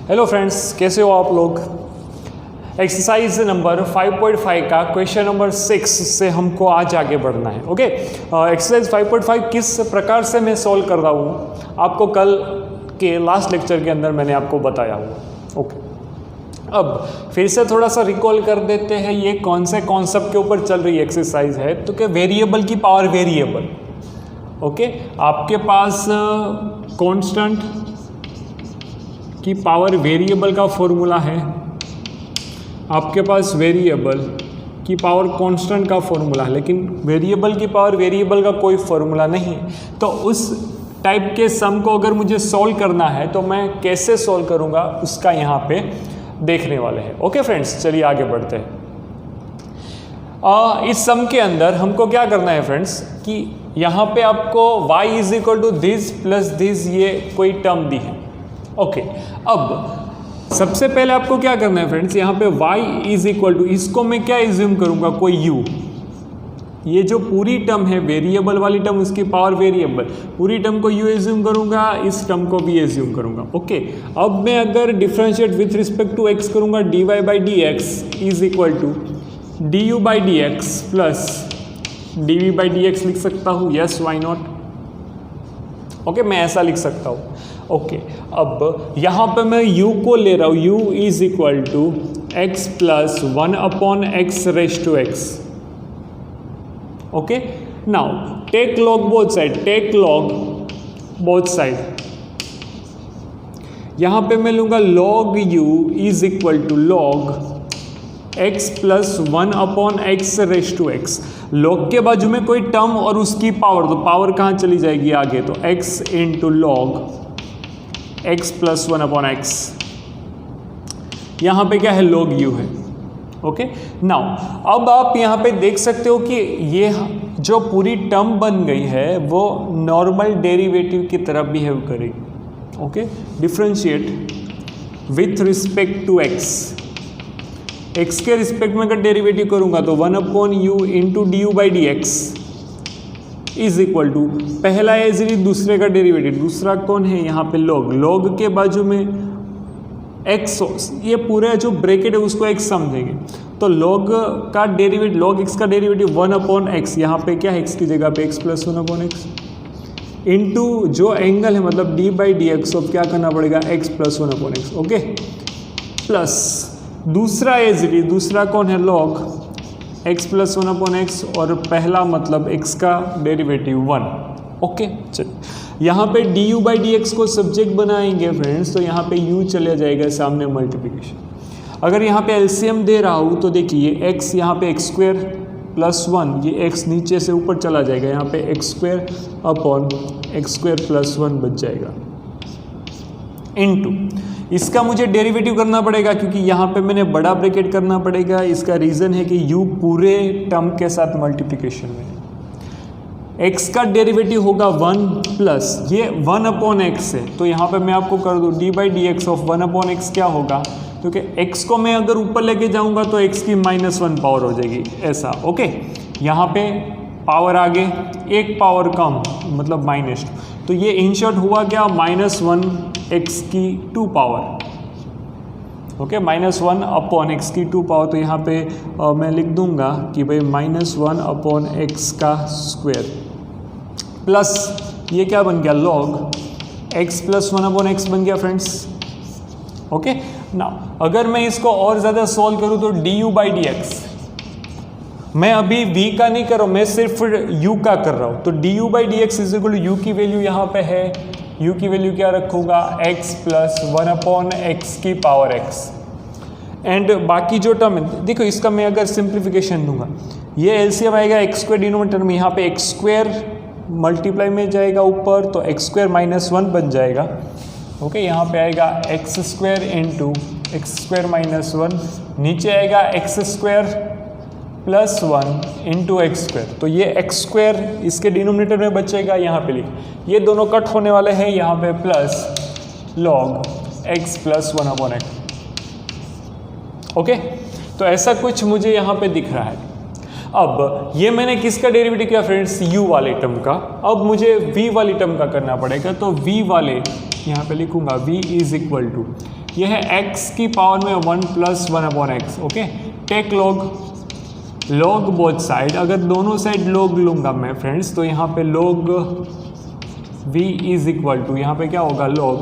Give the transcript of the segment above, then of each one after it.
Hello friends, कैसे हो आप लोग। एक्सरसाइज नंबर 5.5 का क्वेश्चन नंबर 6 से हमको आज आगे बढ़ना है। ओके, एक्सरसाइज 5.5 किस प्रकार से मैं सॉल्व कर रहा हूँ आपको कल के लास्ट लेक्चर के अंदर मैंने आपको बताया हुआ। ओके, अब फिर से थोड़ा सा रिकॉल कर देते हैं, ये कौन से कॉन्सेप्ट के ऊपर चल रही एक्सरसाइज है। तो क्या वेरिएबल की पावर वेरिएबल। ओके, आपके पास कांस्टेंट की पावर वेरिएबल का फॉर्मूला है, आपके पास वेरिएबल की पावर कांस्टेंट का फॉर्मूला है, लेकिन वेरिएबल की पावर वेरिएबल का कोई फॉर्मूला नहीं। तो उस टाइप के सम को अगर मुझे सॉल्व करना है तो मैं कैसे सॉल्व करूँगा उसका यहाँ पे देखने वाले हैं। ओके फ्रेंड्स, चलिए आगे बढ़ते हैं। इस सम के अंदर हमको क्या करना है फ्रेंड्स कि यहाँ पे आपको y is equal to this plus this, ये कोई टर्म दी है। ओके, अब सबसे पहले आपको क्या करना है फ्रेंड्स, यहाँ पे y इज इक्वल टू, इसको मैं क्या एज्यूम करूँगा, कोई u। ये जो पूरी टर्म है वेरिएबल वाली टर्म, उसकी पावर वेरिएबल, पूरी टर्म को u एज्यूम करूँगा, इस टर्म को भी एज्यूम करूँगा। ओके, अब मैं अगर differentiate with respect to x करूँगा, dy by D x is equal to du by D x plus dv by D x लिख सकता हूँ। Yes, why not. ओके, मैं ऐसा लिख सकता हूँ। ओके, अब यहाँ पे मैं u को ले रहा हूँ, u is equal to x plus 1 upon x raise to x. Okay, now take log both side, take log both side. यहाँ पे मैं लूँगा log u is equal to log x plus 1 upon x raise to x. Log के बाजू में कोई term और उसकी पावर, तो पावर कहाँ चली जाएगी आगे, तो x into log x plus 1 upon x. यहाँ पे क्या है, log u है। ओके, नाउ अब आप यहाँ पे देख सकते हो कि ये जो पूरी टर्म बन गई है वो नॉर्मल डेरिवेटिव की तरह बिहेव करेगी। Okay, differentiate with respect to x के रिस्पेक्ट में अगर डेरिवेटिव करूंगा तो 1 upon u into d u by D x is equal to, पहला है इजीली, दूसरे का डेरिवेटिव, दूसरा कौन है यहाँ पे log, log के बाजू में x, ये पूरा जो ब्रैकेट है उसको x समझेंगे। तो log का डेरिवेटिव, log x का डेरिवेटिव 1 अपॉन एक्स, यहाँ पे क्या है x की जगह पे x plus 1 upon x into जो एंगल है मतलब d बाई डी एक्स, अब क्या करना पड़ेगा x plus 1 upon x. Okay, plus दूसरा एज, दूसरा कौन है log x plus 1 upon x, और पहला मतलब x का डेरिवेटिव 1। ओके, चलिए यहाँ पे D u by D x को सब्जेक्ट बनाएंगे फ्रेंड्स, तो यहाँ पे u चले जाएगा सामने मल्टीप्लिकेशन। अगर यहाँ पे एलसीएम दे रहा हूँ तो देखिए x यहाँ पे एक्स स्क्वेयर प्लस 1, ये x नीचे से ऊपर चला जाएगा, यहाँ पे x square upon x square plus 1 बच जाएगा, इनटू इसका मुझे डेरिवेटिव करना पड़ेगा क्योंकि यहाँ पे मैंने बड़ा ब्रैकेट करना पड़ेगा। इसका रीज़न है कि u पूरे टर्म के साथ मल्टीप्लिकेशन में है। x का डेरिवेटिव होगा 1 प्लस ये 1 अपॉन एक्स है, तो यहाँ पे मैं आपको कर दूँ d by D x of 1 upon x क्या होगा, क्योंकि x को मैं अगर ऊपर लेके जाऊँगा तो x की -1 पावर हो जाएगी ऐसा। ओके, यहाँ पे पावर आगे, एक पावर कम मतलब -2, तो ये इन शॉर्ट हुआ क्या, -1 x की 2 पावर। ओके, -1 अपॉन एक्स की 2 पावर, तो यहाँ पे मैं लिख दूंगा कि भाई -1 अपॉन एक्स का स्क्वायर प्लस ये क्या बन गया, log x plus 1 upon x बन गया फ्रेंड्स। ओके, ना अगर मैं इसको और ज़्यादा सॉल्व करूँ तो d u by D x, मैं अभी v का नहीं कर रहा हूँ, मैं सिर्फ u का कर रहा हूँ, तो d u by D x is equal to u की वैल्यू यहाँ पे है, u की वैल्यू क्या रखूँगा, x प्लस 1 अपॉन एक्स की पावर x, एंड बाकी जो टर्म है देखो, इसका मैं अगर सिंप्लीफिकेशन दूंगा, ये एलसीएम आएगा एक्स स्क्वायर डिनोमिनेटर में, यहाँ पे एक्स स्क्वायर मल्टीप्लाई में जाएगा ऊपर, तो एक्स स्क्वायर -1 बन जाएगा। ओके, यहाँ पे आएगा x square into x square -1, नीचे आएगा x square plus 1 into x square, तो ये एक्स स्क्वायर इसके डिनोमिनेटर में बचेगा, यहाँ पे लिख, ये दोनों कट होने वाले हैं, यहाँ पे plus log x plus 1 upon x. Okay, तो ऐसा कुछ मुझे यहाँ पे दिख रहा है। अब ये मैंने किसका डेरिवेटिव किया फ्रेंड्स, u वाले टर्म का। अब मुझे v वाली टर्म का करना पड़ेगा, तो v वाले यहाँ पे लिखूंगा v इज इक्वल टू ये है x की पावर में 1 + 1/x। Okay, take log both side. अगर दोनों साइड लॉग लूँगा मैं फ्रेंड्स, तो यहाँ पे log v is equal to, यहाँ पे क्या होगा, log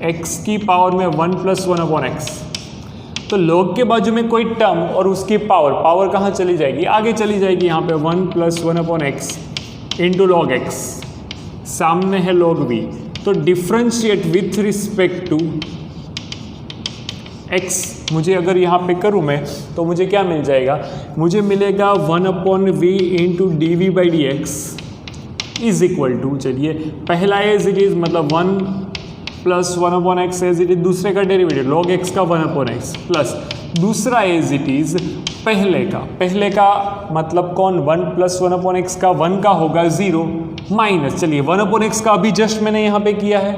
x की पावर में 1 + 1/x। तो log के बाजू में कोई टर्म और उसकी पावर कहाँ चली जाएगी, आगे चली जाएगी। यहाँ पे 1 + 1/x इंटू log x, सामने है log v। तो differentiate with respect to x मुझे अगर यहाँ पे करूँ मैं, तो मुझे क्या मिल जाएगा, मुझे मिलेगा 1/v इंटू dv/dx इज इक्वल टू, चलिए पहला एज इट इज मतलब 1 + 1/x एज इट इज, दूसरे का डेरिवेटिव log x का 1/x प्लस दूसरा एज इट इज पहले का मतलब कौन, 1 + 1/x का 1 का होगा 0 माइनस, चलिए 1/x का अभी जस्ट मैंने यहाँ पे किया है,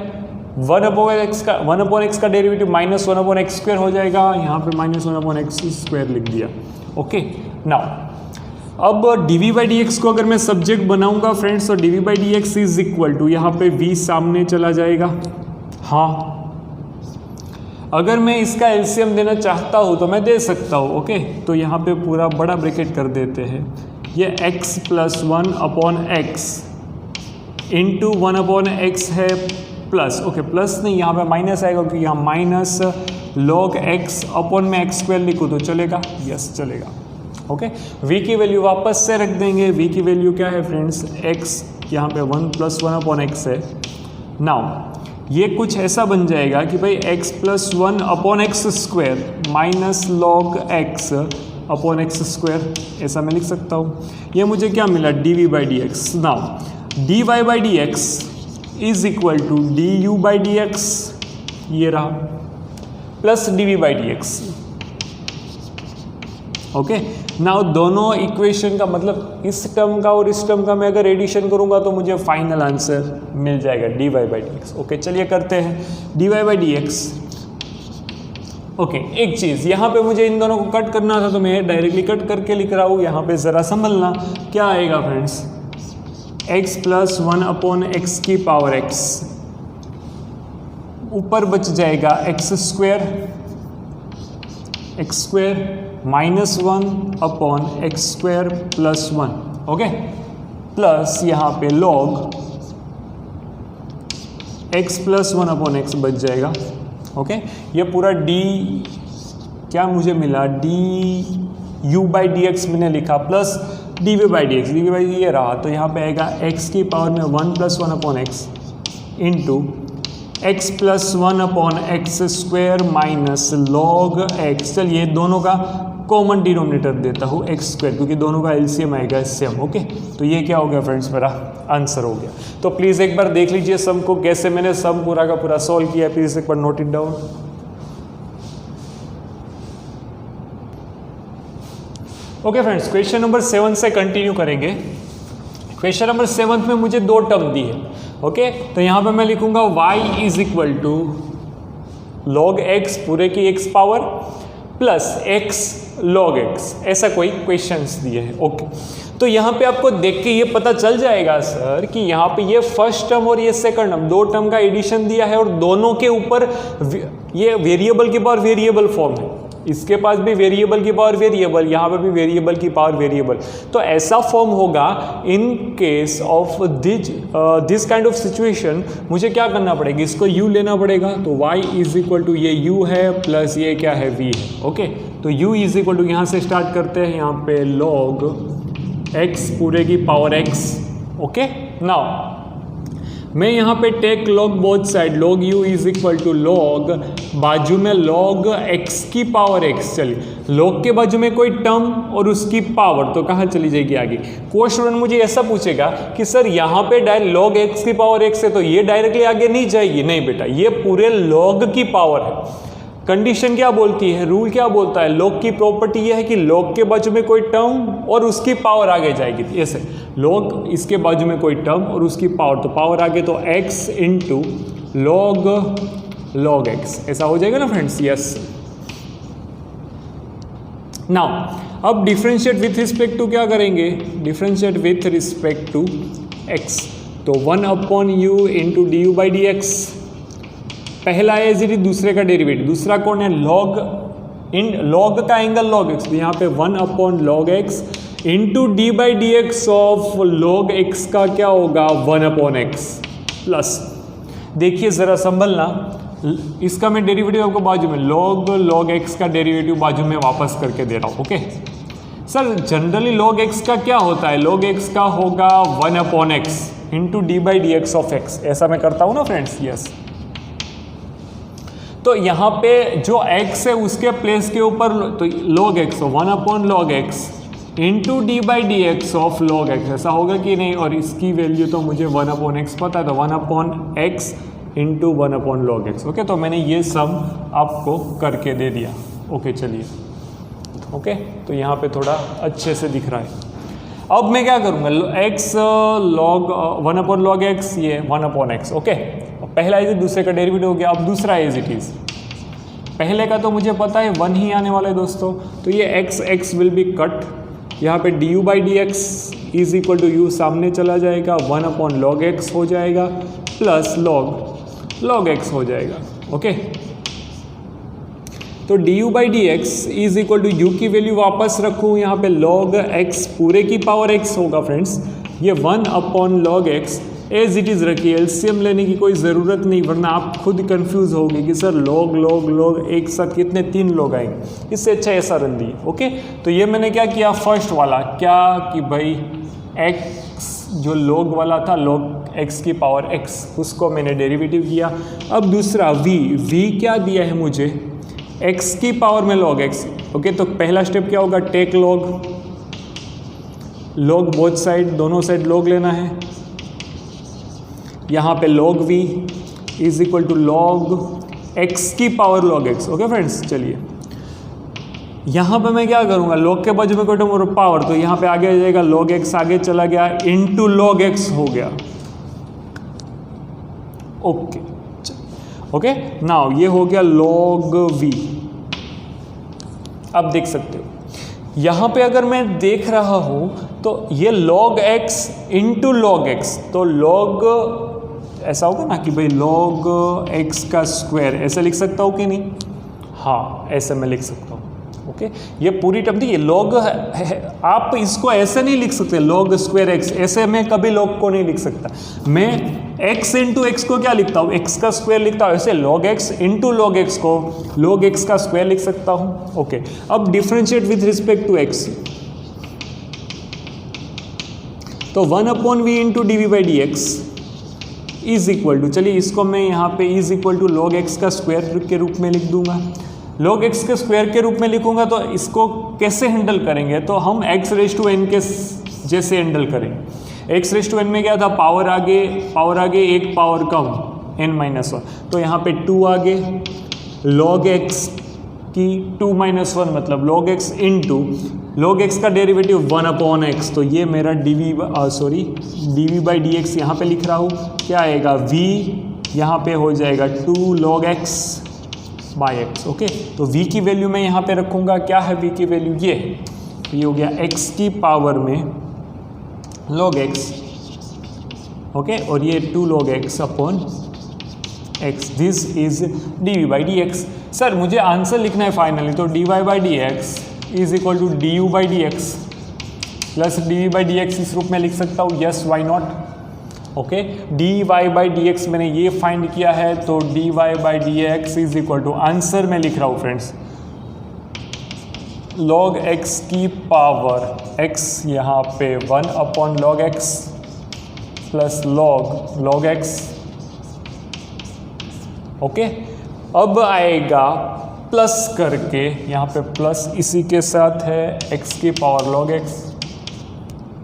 1/x का डेरिवेटिव -1/x² हो जाएगा, यहाँ पे -1/x² लिख दिया। ओके, नाउ अब dv/dx को अगर मैं सब्जेक्ट बनाऊंगा फ्रेंड्स, तो dv/dx इज इक्वल टू, यहाँ पे v सामने चला जाएगा। हाँ, अगर मैं इसका एलसीएम देना चाहता हूँ तो मैं दे सकता हूँ। ओके, तो यहाँ पे पूरा बड़ा ब्रैकेट कर देते हैं, ये x + 1/x इंटू 1/x है प्लस, ओके प्लस नहीं, यहाँ पे माइनस आएगा क्योंकि यहाँ माइनस log x अपॉन में x² लिखूँ तो चलेगा, यस चलेगा। ओके, v की वैल्यू वापस से रख देंगे, v की वैल्यू क्या है फ्रेंड्स, x यहाँ पे 1 + 1/x है। नाउ ये कुछ ऐसा बन जाएगा कि भाई x + 1/x² minus log x upon x², ऐसा मैं लिख सकता हूँ। ये मुझे क्या मिला, dv/dx। Now dy/dx is equal to du/dx, ये रहा, प्लस dv/dx। ओके, नाउ दोनों इक्वेशन का मतलब इस टर्म का और इस टर्म का मैं अगर एडिशन करूंगा तो मुझे फाइनल आंसर मिल जाएगा dy/dx। ओके, चलिए करते हैं dy/dx। ओके, एक चीज़ यहाँ पे मुझे इन दोनों को कट करना था तो मैं डायरेक्टली कट करके लिख रहा हूँ। यहाँ पे ज़रा संभलना, क्या आएगा फ्रेंड्स, x + 1/x की पावर x, ऊपर बच जाएगा x² minus 1/x² plus 1। Okay, plus यहाँ पे log x + 1/x बच जाएगा। ओके, ये पूरा d क्या मुझे मिला, du/dx मैंने लिखा प्लस dv/dx ये रहा, तो यहाँ पे आएगा x की पावर में 1 + 1/x into x + 1/x² minus log x। चलिए दोनों का कॉमन डिनोमिनेटर देता हूँ x², क्योंकि दोनों का एलसीएम आएगा सेम। ओके, तो ये क्या हो गया फ्रेंड्स, मेरा आंसर हो गया। तो प्लीज़ एक बार देख लीजिए सम को, कैसे मैंने सम पूरा का पूरा सॉल्व किया, प्लीज़ एक बार note it down. Okay friends, question number 7 से कंटिन्यू करेंगे। क्वेश्चन नंबर 7 में मुझे दो टर्म दी है। ओके, तो यहाँ पे मैं लिखूंगा y is equal to log x पूरे की x power plus x log x, ऐसा कोई क्वेश्चंस दिए हैं। ओके, तो यहाँ पे आपको देख के ये पता चल जाएगा सर कि यहाँ पे ये फर्स्ट टर्म और ये सेकंड टर्म, दो टर्म का एडिशन दिया है और दोनों के ऊपर ये वेरिएबल की पावर वेरिएबल फॉर्म है। इसके पास भी वेरिएबल की पावर वेरिएबल, यहाँ पे भी वेरिएबल की पावर वेरिएबल। तो ऐसा फॉर्म होगा in case of this kind of situation. मुझे क्या करना पड़ेगा, इसको u लेना पड़ेगा, तो y इज इक्वल टू ये u है प्लस ये क्या है v है। ओके, तो u इज इक्वल टू यहाँ से स्टार्ट करते हैं, यहाँ पे log x पूरे की पावर x। ओके, नाउ मैं यहाँ पे take log both side, log u is equal to log बाजू में log x की पावर x। चलिए log के बाजू में कोई टर्म और उसकी पावर तो कहाँ चली जाएगी आगे। कोई स्टूडेंट मुझे ऐसा पूछेगा कि सर यहाँ पे log x की पावर x है तो ये डायरेक्टली आगे नहीं जाएगी। नहीं बेटा, ये पूरे log की पावर है। कंडीशन क्या बोलती है, रूल क्या बोलता है, log की प्रॉपर्टी ये है कि log के बाजू में कोई टर्म और उसकी पावर आगे जाएगी। ऐसे log इसके बाजू में कोई टर्म और उसकी पावर, तो पावर आगे तो x इंटू log x, ऐसा हो जाएगा ना फ्रेंड्स। यस, नाउ अब डिफरेंशिएट विथ रिस्पेक्ट टू क्या करेंगे, differentiate with respect to x, तो 1/u इंटू du/dx पहला है एज इट इज दूसरे का डेरिवेटिव, दूसरा कौन है लॉग लॉग का एंगल लॉग एक्स, तो यहाँ पे 1 log x into D by D x of log x का क्या होगा 1/x प्लस, देखिए ज़रा संभलना, इसका मैं डेरिवेटिव आपको बाजू में log x का डेरिवेटिव बाजू में वापस करके दे रहा हूँ। Okay sir, generally log x का क्या होता है, log x का होगा 1/x into D by D x of x, ऐसा मैं करता हूँ ना फ्रेंड्स, यस। तो यहाँ पे जो x है उसके प्लेस के ऊपर तो log x, 1/log x into D by D x of log x, ऐसा होगा कि नहीं, और इसकी वैल्यू तो मुझे 1/x पता है, तो 1/x into 1/log x। Okay, तो मैंने ये सम आपको करके दे दिया। ओके चलिए, ओके तो यहाँ पे थोड़ा अच्छे से दिख रहा है। अब मैं क्या करूँगा, x log 1/log x, ये 1/x। ओके, पहला एज दूसरे का डेरिवेटिव हो गया, अब दूसरा एज इट इज़, पहले का तो मुझे पता है 1 ही आने वाला है दोस्तों, तो ये x विल बी कट, यहाँ पे du by D x is equal to u सामने चला जाएगा, 1/log x हो जाएगा प्लस log x हो जाएगा। ओके, तो du by D x is equal to u की वैल्यू वापस रखूँ, यहाँ पे log x पूरे की पावर x होगा फ्रेंड्स, ये 1/log x as it is रखिए, एलसीएम लेने की कोई ज़रूरत नहीं, वरना आप खुद कंफ्यूज होगे कि सर log एक साथ कितने 3 लोग आएंगे, इससे अच्छा ऐसा रख दिए। ओके, तो ये मैंने क्या किया, फर्स्ट वाला क्या कि भाई x जो log वाला था log x की पावर x, उसको मैंने डेरिवेटिव किया। अब दूसरा v क्या दिया है मुझे, x की पावर में log x। ओके, तो पहला स्टेप क्या होगा, टेक log बोथ साइड, दोनों साइड log लेना है, यहाँ पे log v is equal to log x की power log x। Okay friends, चलिए यहाँ पे मैं क्या करूँगा, log के बाजू में कोई टर्म और पावर, तो यहाँ पे आगे आ जाएगा log x, आगे चला गया इनटू log x हो गया। ओके ओके, नाउ ये हो गया log v। अब देख सकते हो यहाँ पे अगर मैं देख रहा हूँ तो ये log x into log x, तो log ऐसा होगा ना कि भाई log x का स्क्वायर, ऐसे लिख सकता हूँ कि नहीं, हाँ ऐसे मैं लिख सकता हूँ। ओके, ये पूरी टर्म देखिए log है, आप इसको ऐसे नहीं लिख सकते log स्क्वायर x, ऐसे मैं कभी log को नहीं लिख सकता, मैं x इंटू एक्स को क्या लिखता हूँ, x का स्क्वायर लिखता हूँ, ऐसे log x into log x को log x का स्क्वायर लिख सकता हूँ। ओके, अब differentiate with respect to x, तो 1/v into d v by D x is equal to, चलिए इसको मैं यहाँ पे is equal to log x का स्क्वायर के रूप में लिख दूंगा। log x के स्क्वायर के रूप में लिखूंगा तो इसको कैसे हैंडल करेंगे, तो हम x रेज टू n के जैसे हैंडल करेंगे। x रेज टू n में क्या था, पावर आगे एक पावर कम n-1, तो यहाँ पे 2 आगे, log x की 2-1 मतलब log x into log x का डेरिवेटिव 1/x, तो ये मेरा dv बाई डी एक्स यहाँ पे लिख रहा हूँ, क्या आएगा v यहाँ पे हो जाएगा 2 log x by x. Okay, तो v की वैल्यू मैं यहाँ पे रखूँगा, क्या है v की वैल्यू, ये हो गया x की पावर में log x। ओके, और ये 2 log x upon x, this is dv by D x. Sir मुझे आंसर लिखना है फाइनली, तो dy by D x is equal to du by D x plus dv by D x, इस रूप में लिख सकता हूँ, yes why not. Okay, dy by D x मैंने ये फाइंड किया है, तो dy by D x is equal to, answer में लिख रहा हूँ फ्रेंड्स, log x की पावर x, यहाँ पे 1/log x plus log x। Okay, अब आएगा प्लस करके, यहाँ पे प्लस इसी के साथ है x की पावर log x,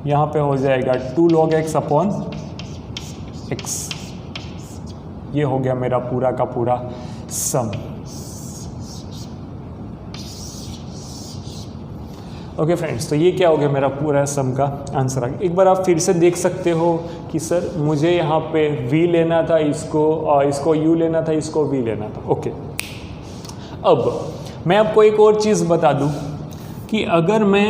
यहाँ पे हो जाएगा 2 log x अपॉन x। ये हो गया मेरा पूरा का पूरा सम। ओके फ्रेंड्स, तो ये क्या हो गया मेरा पूरा सम का आंसर आ गया। एक बार आप फिर से देख सकते हो कि सर मुझे यहाँ पे v लेना था, इसको u लेना था, इसको v लेना था। ओके, अब मैं आपको एक और चीज़ बता दूँ कि अगर मैं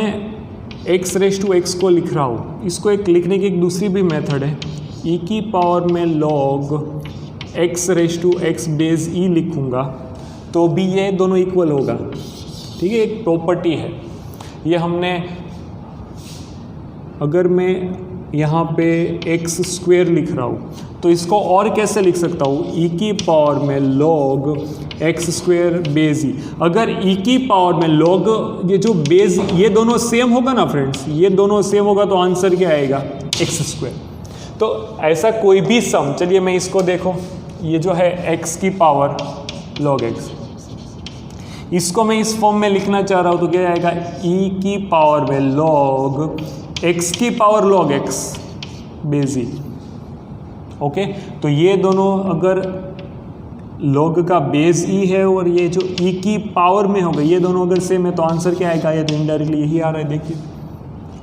x रेज टू x को लिख रहा हूँ, इसको एक लिखने की एक दूसरी भी मेथड है, e की पावर में log X raise to X base E लिखूँगा तो भी ये दोनों इक्वल होगा। ठीक है, एक प्रॉपर्टी है ये। हमने अगर मैं यहाँ पे एक्स स्क्वेयर लिख रहा हूँ तो इसको और कैसे लिख सकता हूँ, ई की पावर में लॉग एक्स स्क्वेयर बेस ई। अगर ई की पावर में लॉग ये जो बेस ये दोनों सेम होगा ना फ्रेंड्स, ये दोनों सेम होगा तो आंसर क्या आएगा, एक्स स्क्वेयर। तो ऐसा कोई भी सम, चलिए मैं इसको देखो, ये जो है एक्स की पावर लॉग एक्स, इसको मैं इस फॉर्म में लिखना चाह रहा हूँ तो क्या आएगा, ई की पावर में लॉग एक्स की पावर लॉग एक्स बेस ई। ओके, तो ये दोनों अगर लॉग का बेस ई है और ये जो ई की पावर में होगा, ये दोनों अगर सेम है तो आंसर क्या आएगा, ये तो इनडायरेक्टली यही आ रहा है, देखिए।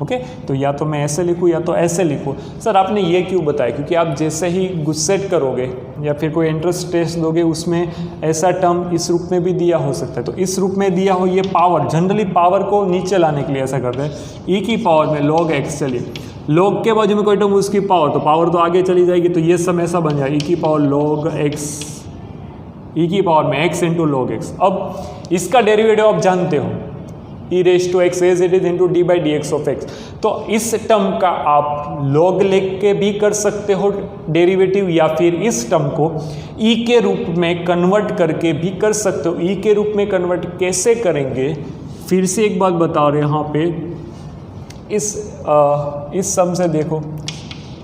ओके, तो या तो मैं ऐसे लिखूँ या तो ऐसे लिखूँ। सर आपने ये क्यों बताया, क्योंकि आप जैसे ही गुस्सेट करोगे या फिर कोई एंट्रेंस टेस्ट दोगे उसमें ऐसा टर्म इस रूप में भी दिया हो सकता है, तो इस रूप में दिया हो ये पावर, जनरली पावर को नीचे लाने के लिए ऐसा करते हैं, ई की पावर में लॉग एक्स, चलिए लॉग के बाजू में कोई टर्म उसकी पावर, तो पावर तो आगे चली जाएगी, तो ये सब ऐसा बन जाए ई की पावर लॉग एक्स, ई की पावर में एक्स इंटू लॉग एक्स। अब इसका डेरिवेटिव आप जानते हो, E raise to X as it is into D by D x of X. तो इस टर्म का आप लॉग लेके के भी कर सकते हो डेरिवेटिव, या फिर इस टर्म को ई के रूप में कन्वर्ट करके भी कर सकते हो। ई के रूप में कन्वर्ट कैसे करेंगे, फिर से एक बात बता रहे हैं यहाँ पे, इस सम से देखो,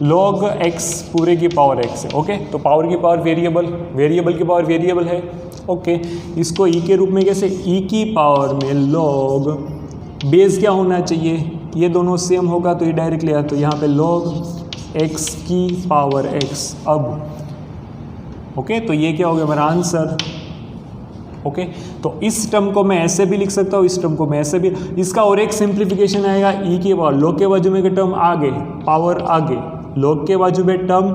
log x पूरे की पावर x है। ओके, तो पावर की पावर वेरिएबल, वेरिएबल की पावर वेरिएबल है। ओके, इसको e के रूप में कैसे, e की पावर में log बेस क्या होना चाहिए, ये दोनों सेम होगा तो ये डायरेक्टली आता, तो यहाँ पे log x की पावर x। अब ओके, तो ये क्या हो गया मेरा आंसर। ओके, तो इस टर्म को मैं ऐसे भी लिख सकता हूँ, इस टर्म को मैं ऐसे भी, इसका और एक सिंप्लीफिकेशन आएगा, ई के पावर लॉग के बाजू में का टर्म आगे, पावर आगे, लॉग के बाजू में टर्म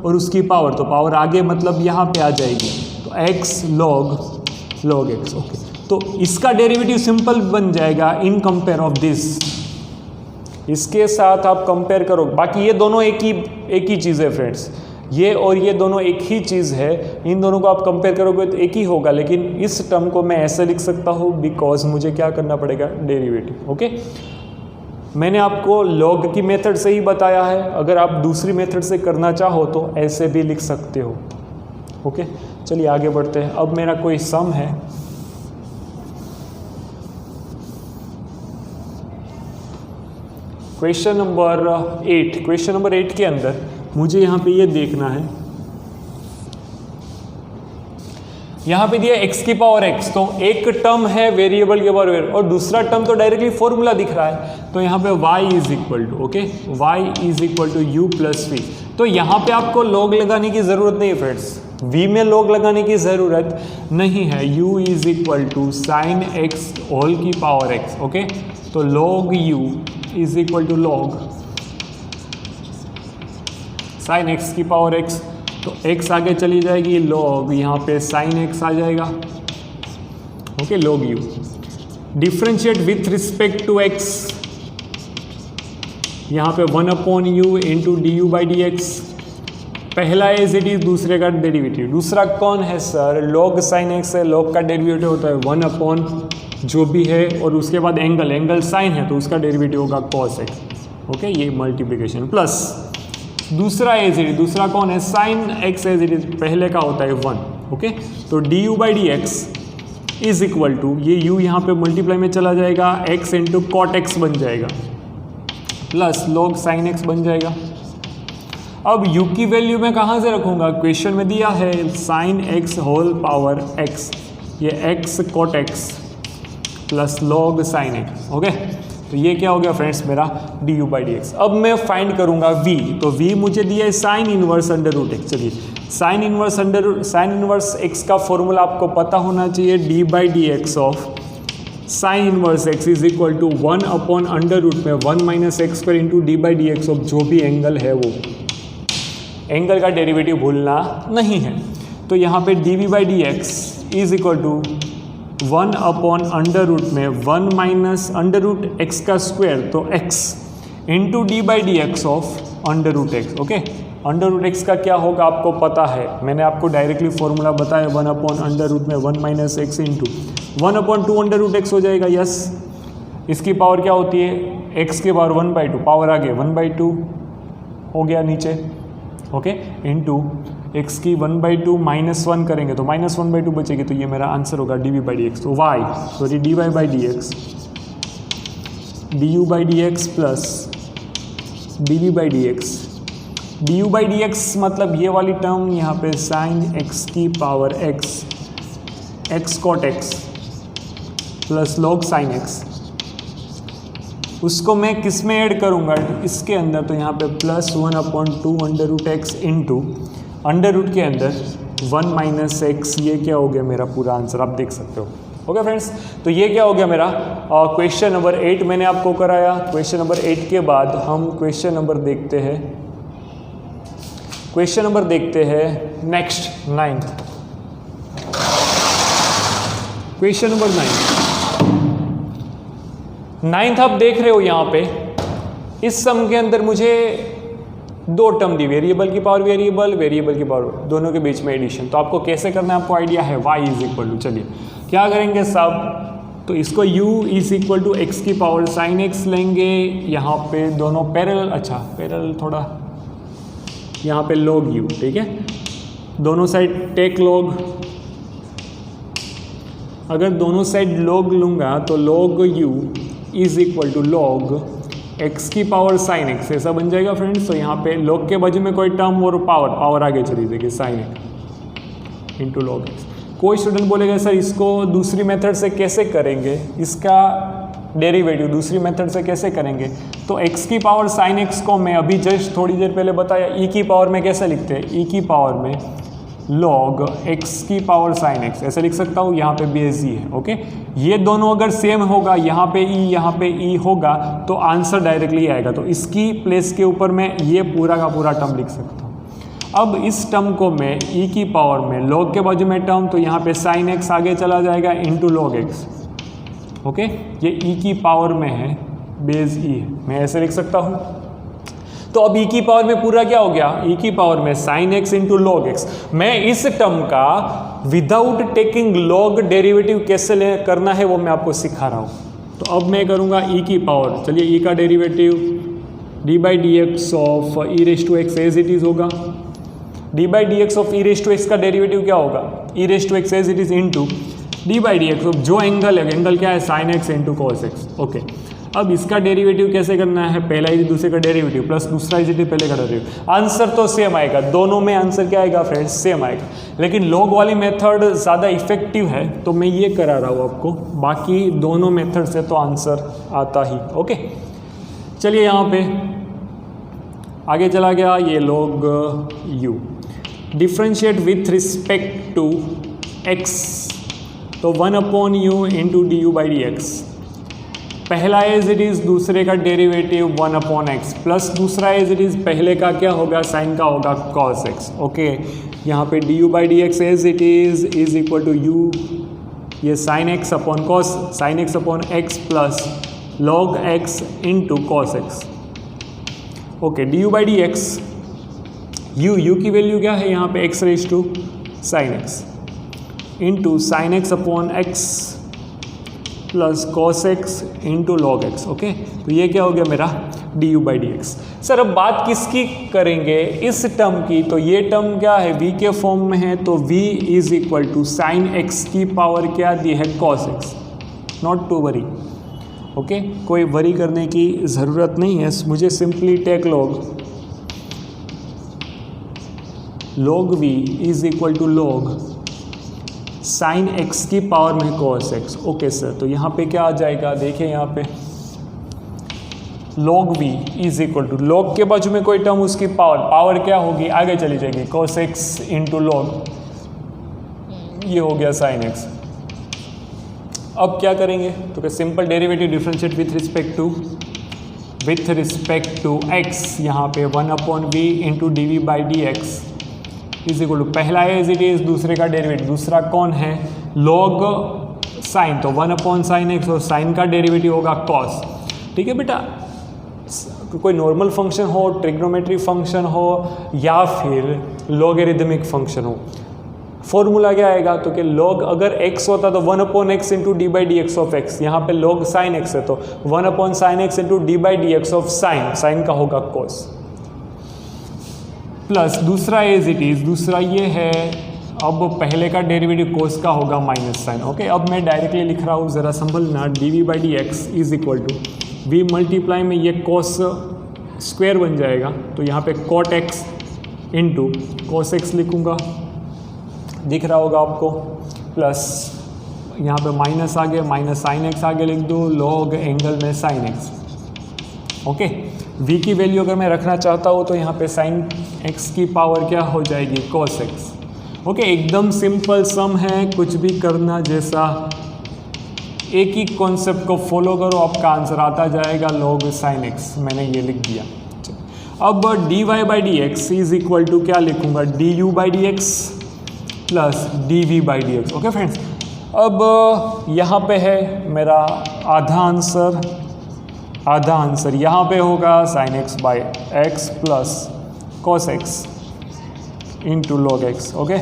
और उसकी पावर, तो पावर आगे मतलब यहाँ पे आ जाएगी, तो एक्स लॉग एक्स। ओके, तो इसका डेरिवेटिव सिंपल बन जाएगा इन कंपेयर ऑफ दिस, इसके साथ आप कंपेयर करो। बाकी ये दोनों एक ही चीज़ है फ्रेंड्स, ये और ये दोनों एक ही चीज़ है, इन दोनों को आप कंपेयर करोगे तो एक ही होगा, लेकिन इस टर्म को मैं ऐसे लिख सकता हूँ बिकॉज मुझे क्या करना पड़ेगा, डेरिवेटिव। ओके, मैंने आपको लॉग की मेथड से ही बताया है, अगर आप दूसरी मेथड से करना चाहो तो ऐसे भी लिख सकते हो। ओके, चलिए आगे बढ़ते हैं। अब मेरा कोई सम है, क्वेश्चन नंबर 8। क्वेश्चन नंबर 8 के अंदर मुझे यहाँ पे ये देखना है, यहाँ पे दिया x की पावर x, तो एक टर्म है वेरिएबल के पावर और दूसरा टर्म तो डायरेक्टली फॉर्मूला दिख रहा है, तो यहाँ पे y is equal to, okay, y is equal to u plus v. तो यहाँ पे आपको लॉग लगाने की ज़रूरत नहीं है फ्रेंड्स, v में लॉग लगाने की ज़रूरत नहीं है, u is equal to sine x whole की पावर x। ओके, तो log u is equal to log sine x की पावर x, तो x आगे चली जाएगी, log यहाँ पे साइन x आ जाएगा। Okay, log u differentiate with respect to x, यहाँ पे 1/u into d u by D x, पहला एज इट इज, दूसरे का डेरिवेटिव। दूसरा कौन है सर, log साइन x है, log का डेरिवेटिव होता है 1/ जो भी है, और उसके बाद एंगल साइन है तो उसका डेरिवेटिव होगा cos x। ओके, ये मल्टीप्लिकेशन प्लस दूसरा एज इट इज, दूसरा कौन है, sine x as it is, पहले का होता है 1। ओके, तो d u by D x is equal to, ये u यहाँ पे मल्टीप्लाई में चला जाएगा, x इंटू कॉट एक्स बन जाएगा, प्लस log साइन x बन जाएगा। अब u की वैल्यू मैं कहाँ से रखूँगा, क्वेश्चन में दिया है sine x whole power x, ये x cot x plus log sign x। Okay, तो ये क्या हो गया फ्रेंड्स मेरा d u by D x. अब मैं फाइंड करूंगा v, तो v मुझे दिया है sine inverse under root x. चलिए, साइन इनवर्स एक्स का फॉर्मूला आपको पता होना चाहिए, d by D x of sine inverse x is equal to 1/√, में 1 minus x square into D by D x of जो भी एंगल है वो एंगल का डेरिवेटिव भूलना नहीं है। तो यहाँ पे d v by D x is equal to 1/√, में 1 माइनस अंडर रूट एक्स का स्क्वायर, तो x into D by D x of under root x. Okay, under root x का क्या होगा आपको पता है, मैंने आपको डायरेक्टली फॉर्मूला बताया 1/अंडर रूट में 1 - x into 1/2 under root x हो जाएगा। यस, इसकी पावर क्या होती है, x की पावर 1/2, पावर आगे 1/2 हो गया नीचे, ओके, इंटू x की 1/2 -1 करेंगे तो -1/2 बचेगी, तो ये मेरा आंसर होगा dv/dx। तो dy/dx du/dx plus dv/dx, du/dx मतलब ये वाली टर्म यहाँ पे साइन x की power x cot x plus log sin x, उसको मैं किस में ऐड करूँगा, इसके अंदर, तो यहाँ पे plus 1/2 under root x into under root के अंदर 1 - x, ये क्या हो गया मेरा पूरा आंसर, आप देख सकते हो। ओके फ्रेंड्स, तो ये क्या हो गया मेरा क्वेश्चन नंबर 8 मैंने आपको कराया। क्वेश्चन नंबर 8 के बाद हम क्वेश्चन नंबर देखते हैं, next 9th। Question number 9th आप देख रहे हो यहाँ पे, इस सम के अंदर मुझे 2 टर्म दी, वेरिएबल की पावर वेरिएबल की पावर, दोनों के बीच में एडिशन। तो आपको कैसे करना है आपको आइडिया है, y चलिए क्या करेंगे सब, तो इसको u = x की पावर sin x लेंगे, यहाँ पे दोनों पैरेलल, अच्छा पैरेलल थोड़ा, यहाँ पे log u, ठीक है, दोनों साइड टेक log, अगर दोनों साइड log लूँगा तो log u = log x की पावर sin x, ऐसा बन जाएगा फ्रेंड्स। तो यहाँ पे log के बाजू में कोई टर्म और पावर आगे चली जाएगी, sin x into log x। कोई स्टूडेंट बोलेगा सर इसको दूसरी मेथड से कैसे करेंगे, इसका डेरिवेटिव दूसरी मेथड से कैसे करेंगे, तो x की पावर sin x को मैं अभी जस्ट थोड़ी देर पहले बताया e की पावर में कैसे लिखते हैं, e की पावर में log x की पावर sin x ऐसे लिख सकता हूँ, यहाँ पे बेस e है, ओके। ये दोनों अगर सेम होगा, यहाँ पे e होगा, तो आंसर डायरेक्टली आएगा। तो इसकी प्लेस के ऊपर मैं ये पूरा का पूरा टर्म लिख सकता हूँ। अब इस टर्म को मैं e की पावर में log के बाजू में टर्म, तो यहाँ पे sin x आगे चला जाएगा इंटू log x, ओके। ये e की पावर में है, बेस e है, मैं ऐसे लिख सकता हूँ। तो अब e की पावर में पूरा क्या हो गया, e की पावर में sin x into log x। मैं इस टर्म का विदाउट टेकिंग log डेरिवेटिव कैसे करना है वो मैं आपको सिखा रहा हूँ। तो अब मैं करूँगा e की पावर, चलिए e का derivative d/dx of e⁻x as it is होगा, d/dx ऑफ e⁻x का डेरिवेटिव क्या होगा, e⁻x as it is into d/dx of जो एंगल है, एंगल क्या है sin x into cos x, okay. अब इसका डेरिवेटिव कैसे करना है, पहला इज दूसरे का डेरिवेटिव प्लस दूसरा इज पहले का डेरिवेटिव, आंसर तो सेम आएगा, दोनों में आंसर क्या आएगा फ्रेंड्स, सेम आएगा। लेकिन लॉग वाली मेथड ज़्यादा इफेक्टिव है तो मैं ये करा रहा हूँ आपको, बाकी दोनों मेथड से तो आंसर आता ही, ओके। चलिए यहाँ पे आगे चला गया, ये log u differentiate with respect to x, तो 1/u इंटू du/dx, पहला एज इट इज़ दूसरे का डेरिवेटिव 1/x प्लस दूसरा एज इट इज़ पहले का क्या होगा, साइन का होगा cos x, ओके। यहाँ पे du/dx as it is equal to u, ये sin x upon x plus log x into cos x, okay. du/dx u की वैल्यू क्या है यहाँ पे x⁻sin x into sin x upon x plus cos x into log x, okay. तो ये क्या हो गया मेरा du/dx। सर अब बात किसकी करेंगे, इस टर्म की, तो ये टर्म क्या है v के फॉर्म में है, तो v is equal to sin x की पावर क्या दी है cos x, not to worry, okay. कोई वरी करने की ज़रूरत नहीं है, मुझे simply take log v is equal to log sin x की पावर में cos x, ओके सर। तो यहाँ पे क्या आ जाएगा, देखिए यहाँ पे log v is equal to, log के बाजू में कोई टर्म, उसकी पावर क्या होगी, आगे चली जाएगी, cos x इंटू log, ये हो गया sin x। अब क्या करेंगे, तो क्या simple derivative differentiate with respect to x, यहाँ पे 1/v इंटू dv/dx इज इक्वल टू, पहला एज इट इज दूसरे का डेरिवेटिव, दूसरा कौन है log sin, तो 1/sin x और sin का डेरिवेटिव होगा cos, ठीक है बेटा। कोई नॉर्मल फंक्शन हो, ट्रिग्नोमेट्री फंक्शन हो या फिर लॉगरिदमिक फंक्शन हो, फॉर्मूला क्या आएगा तो कि log अगर x होता तो 1/x into D by D x of x, यहाँ पे log sin x है तो 1/sin x into D by D x of sign का होगा cos, प्लस दूसरा एज इट इज, दूसरा ये है, अब पहले का डेरिवेटिव cos का होगा माइनस साइन। ओके, अब मैं डायरेक्टली लिख रहा हूँ, ज़रा संभलना, d v by D x is equal to v multiply में ये cos स्क्वायर बन जाएगा तो यहाँ पे cot x into cos x लिखूँगा, दिख रहा होगा आपको, प्लस यहाँ पे माइनस आगे, माइनस साइन एक्स आगे लिख दो, लॉग एंगल में साइन एक्स। ओके, v की वैल्यू अगर मैं रखना चाहता हूँ तो यहाँ पे साइन x की पावर क्या हो जाएगी, cos x। ओके, एकदम सिंपल सम है, कुछ भी करना जैसा, एक ही कॉन्सेप्ट को फॉलो करो, आपका आंसर आता जाएगा, log साइन x, मैंने ये लिख दिया। अब dy by D x is equal to क्या लिखूँगा, du by D x plus dv by D x. Okay friends, अब यहाँ पे है मेरा आधा आंसर यहाँ पे होगा sin x by x plus cos x into log x. Okay,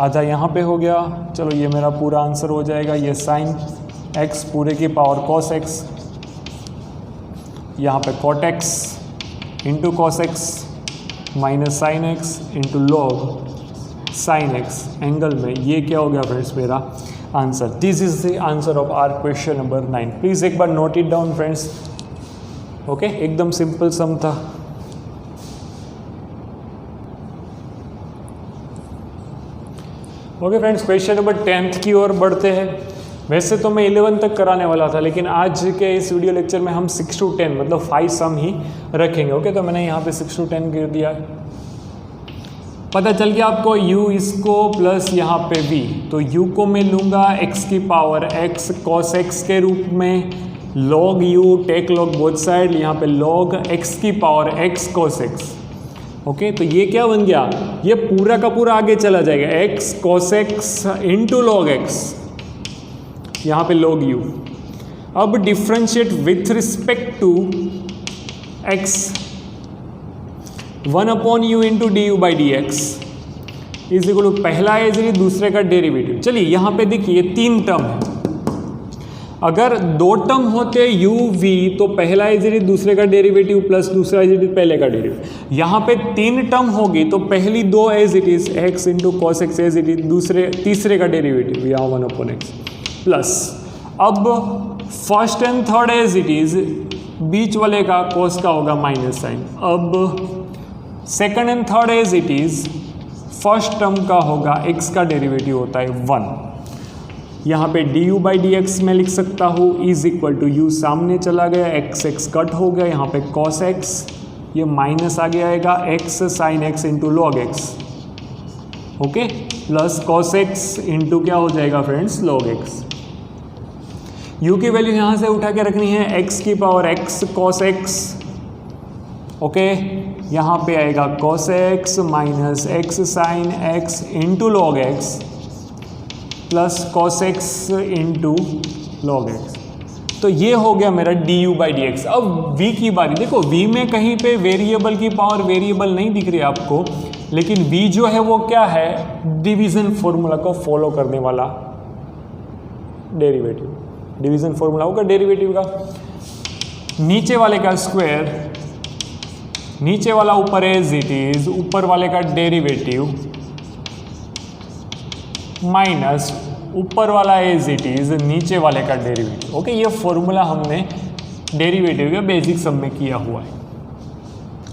आधा यहाँ पे हो गया, चलो ये मेरा पूरा आंसर हो जाएगा, ये sin x पूरे की पावर cos x, यहाँ पे cot x into cos x minus sine x into log sine x angle में, ये क्या हो गया फ्रेंड्स मेरा answer. This is the answer of our question number 9। Please एक बार note it down friends. Okay, एकदम सिंपल सम था। ओके फ्रेंड्स, क्वेश्चन नंबर 10 की ओर बढ़ते हैं। वैसे तो मैं 11 तक कराने वाला था, लेकिन आज के इस वीडियो लेक्चर में हम 6 to 10 मतलब 5 सम ही रखेंगे। ओके, तो मैंने यहाँ पे 6 to 10 कर दिया है। पता चल गया आपको, u इसको प्लस यहाँ पे v, तो u को मैं लूँगा x की पावर x cos x के रूप में, log u take log both side, यहाँ पे log x की power x cos x। Okay, तो ये क्या बन गया, ये पूरा का पूरा आगे चला जाएगा, x cos x into log x, यहाँ पे log u। अब differentiate with respect to x, 1/u into d u by D x is equal to पहला एज इट दूसरे का डेरिवेटिव। चलिए यहाँ पे देखिए 3 टर्म है, अगर 2 टर्म होते u v तो पहला एज इट दूसरे का डेरिवेटिव प्लस दूसरा एज इट पहले का डेरिवेटिव। यहाँ पे 3 टर्म होगी तो पहली 2 as it is x into cos x as it is तीसरे का डेरिवेटिव यहाँ 1/x प्लस, अब first and third as it is बीच वाले का कॉस का होगा माइनस साइन, अब second and third as it is first term का होगा x का डेरिवेटिव होता है 1, यहाँ पे du बाई डी एक्स में लिख सकता हूँ, इज इक्वल टू u सामने चला गया, x कट हो गया, यहाँ पे cos x, ये माइनस आगे आएगा x sin x into log x. Okay, plus cos x into क्या हो जाएगा फ्रेंड्स, log x। u की वैल्यू यहाँ से उठा के रखनी है, x की power x cos x। Okay, यहाँ पे आएगा cos x minus x sine x into log x plus cos x into log x. तो ये हो गया मेरा du बाई डी एक्स। अब v की बारी, देखो v में कहीं पे वेरिएबल की पावर वेरिएबल नहीं दिख रही आपको, लेकिन v जो है वो क्या है, डिवीजन फॉर्मूला को फॉलो करने वाला डेरिवेटिव, डिवीजन फॉर्मूला होगा डेरिवेटिव का। नीचे वाले का स्क्वायर, नीचे वाला ऊपर एज इट इज, ऊपर वाले का डेरिवेटिव माइनस ऊपर वाला एज इट इज नीचे वाले का डेरिवेटिव। ओके, ये फॉर्मूला हमने डेरिवेटिव के बेसिक सम में किया हुआ है।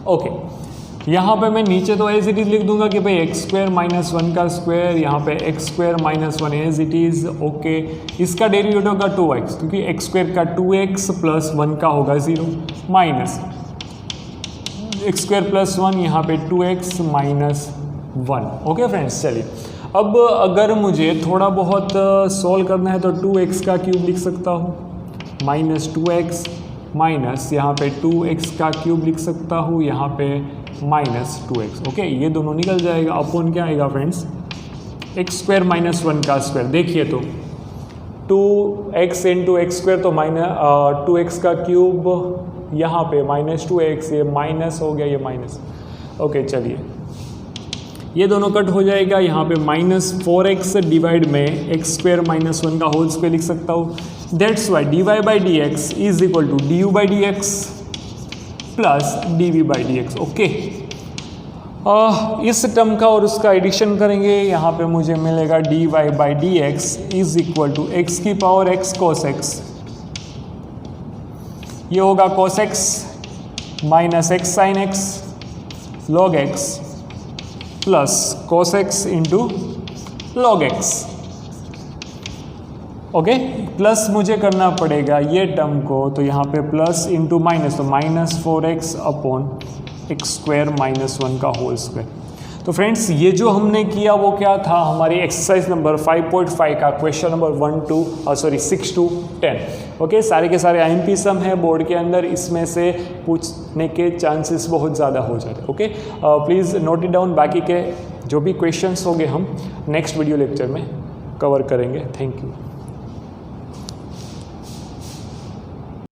ओके, यहाँ पे मैं नीचे तो एज इट इज लिख दूंगा कि भाई एक्स स्क्वायर माइनस 1 का स्क्वायर, यहाँ पे x square minus 1 as it is. Okay, इसका डेरिवेटिव होगा 2x, क्योंकि एक्स स्क्वायर का 2x प्लस 1 का होगा 0, माइनस एक्स स्क्वायर प्लस 1, यहाँ पे 2x माइनस 1। ओके फ्रेंड्स, चलिए अब अगर मुझे थोड़ा बहुत सॉल्व करना है तो 2x का क्यूब लिख सकता हूँ, माइनस 2x माइनस यहाँ पे 2x का क्यूब लिख सकता हूँ, यहाँ पे माइनस 2x। ओके, ये दोनों निकल जाएगा, अपॉन क्या आएगा फ्रेंड्स, एक्स स्क्वायर माइनस 1 का स्क्वायर। देखिए तो 2x इंटू एक्स स्क्वायर तो माइनस 2x का क्यूब यहाँ पे -2x, ये माइनस हो गया, ये माइनस। ओके चलिए, ये दोनों कट हो जाएगा। यहाँ पे -4x डिवाइड में x² - 1 का होल स्क्वायर लिख सकता हूँ। That's why dy/dx is equal to du/dx plus dv/dx। Okay, इस टर्म का और उसका एडिशन करेंगे, यहाँ पे मुझे मिलेगा dy/dx is equal to x की पावर x cos x, ये होगा cos x minus x sin x log x plus cos x into log x। Okay, plus मुझे करना पड़ेगा ये टर्म को, तो यहाँ पे प्लस इंटू माइनस, तो -4x अपॉन x² - 1 का होल स्क्वायर। तो फ्रेंड्स, ये जो हमने किया वो क्या था, हमारी एक्सरसाइज नंबर 5.5 का क्वेश्चन नंबर 6 to 10। ओके, सारे के सारे IMP सम है बोर्ड के अंदर, इसमें से पूछने के चांसेस बहुत ज़्यादा हो जाते हैं। Okay, please note it down. बाकी के जो भी क्वेश्चंस होंगे हम नेक्स्ट वीडियो लेक्चर में कवर करेंगे। Thank you.